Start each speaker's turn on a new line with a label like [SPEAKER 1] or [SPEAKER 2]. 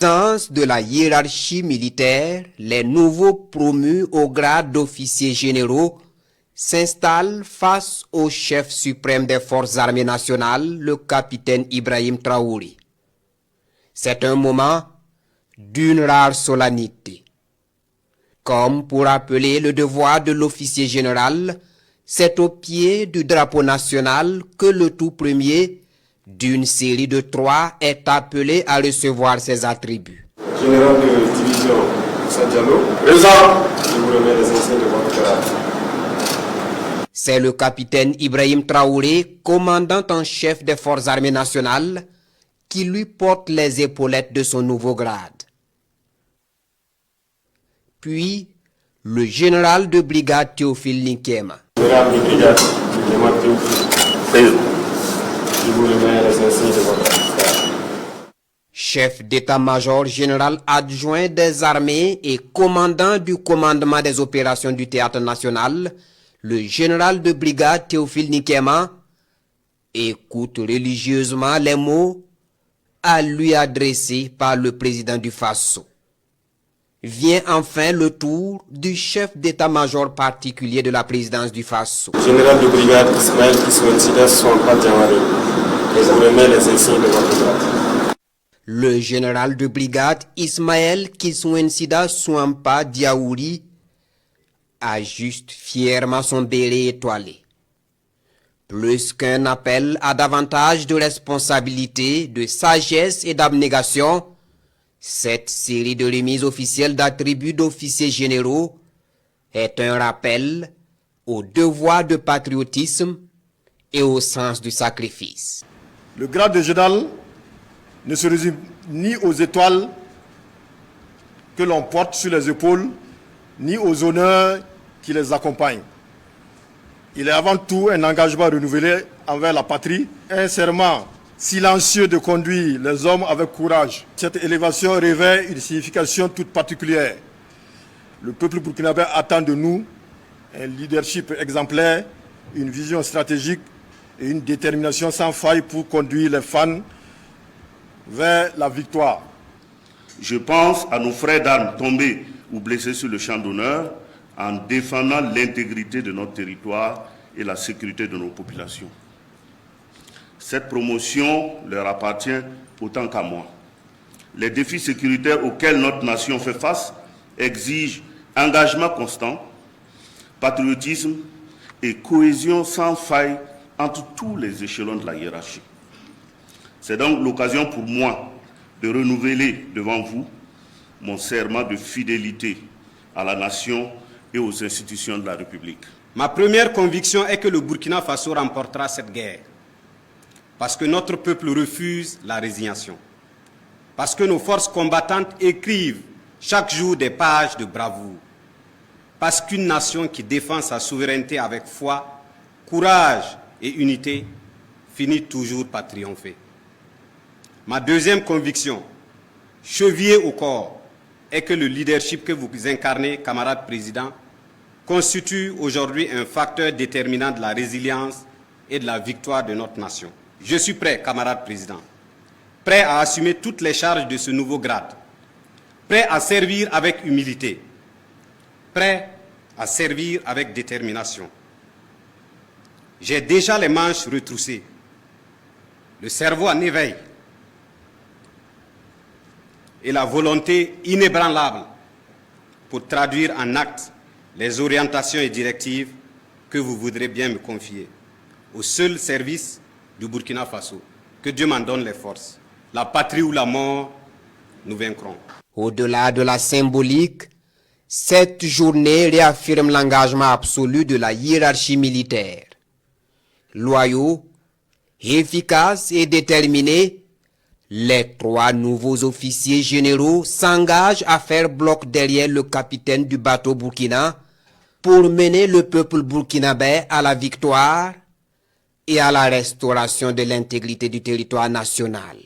[SPEAKER 1] Sens de la hiérarchie militaire, les nouveaux promus au grade d'officiers généraux s'installent face au chef suprême des forces armées nationales, le capitaine Ibrahim Traoré. C'est un moment d'une rare solennité. Comme pour rappeler le devoir de l'officier général, c'est au pied du drapeau national que le tout premier d'une série de 3 est appelé à recevoir ses attributs.
[SPEAKER 2] Général de division Sandialo, présent. Je vous remets les insignes de votre grade.
[SPEAKER 1] C'est le capitaine Ibrahim Traoré, commandant en chef des forces armées nationales, qui lui porte les épaulettes de son nouveau grade. Puis, le général de brigade Théophile Nkema.
[SPEAKER 2] Général de brigade Théophile. Je vous remets les insignes de votre grade.
[SPEAKER 1] Chef d'état-major général adjoint des armées et commandant du commandement des opérations du théâtre national, le général de brigade Théophile Nkema écoute religieusement les mots à lui adressés par le président du Faso. Vient enfin le tour du chef d'état-major particulier de la présidence du Faso.
[SPEAKER 2] Général de brigade Ismaël Kiswensida Swampa Diawari. Je vous remets les insignes de votre grade.
[SPEAKER 1] Le général de brigade Ismaël Kiswensida Swampa Diawari ajuste fièrement son béret étoilé. Plus qu'un appel à davantage de responsabilité, de sagesse et d'abnégation, cette série de remises officielles d'attributs d'officiers généraux est un rappel au devoir de patriotisme et au sens du sacrifice.
[SPEAKER 3] Le grade de général ne se résume ni aux étoiles que l'on porte sur les épaules, ni aux honneurs qui les accompagnent. Il est avant tout un engagement renouvelé envers la patrie, un serment silencieux de conduire les hommes avec courage. Cette élévation revêt une signification toute particulière. Le peuple burkinabé attend de nous un leadership exemplaire, une vision stratégique et une détermination sans faille pour conduire les fans vers la victoire.
[SPEAKER 4] Je pense à nos frères d'armes tombés ou blessés sur le champ d'honneur en défendant l'intégrité de notre territoire et la sécurité de nos populations. Cette promotion leur appartient autant qu'à moi. Les défis sécuritaires auxquels notre nation fait face exigent engagement constant, patriotisme et cohésion sans faille entre tous les échelons de la hiérarchie. C'est donc l'occasion pour moi de renouveler devant vous mon serment de fidélité à la nation et aux institutions de la République.
[SPEAKER 5] Ma première conviction est que le Burkina Faso remportera cette guerre. Parce que notre peuple refuse la résignation. Parce que nos forces combattantes écrivent chaque jour des pages de bravoure. Parce qu'une nation qui défend sa souveraineté avec foi, courage et unité finit toujours par triompher. Ma deuxième conviction, chevillée au corps, est que le leadership que vous incarnez, camarade président, constitue aujourd'hui un facteur déterminant de la résilience et de la victoire de notre nation. Je suis prêt, camarade président, prêt à assumer toutes les charges de ce nouveau grade, prêt à servir avec humilité, prêt à servir avec détermination. J'ai déjà les manches retroussées, le cerveau en éveil et la volonté inébranlable pour traduire en actes les orientations et directives que vous voudrez bien me confier, au seul service du Burkina Faso. Que Dieu m'en donne les forces. La patrie ou la mort, nous vaincrons.
[SPEAKER 1] Au-delà de la symbolique, cette journée réaffirme l'engagement absolu de la hiérarchie militaire. Loyaux, efficaces et déterminés, les 3 nouveaux officiers généraux s'engagent à faire bloc derrière le capitaine du bateau Burkina pour mener le peuple burkinabé à la victoire et à la restauration de l'intégrité du territoire national.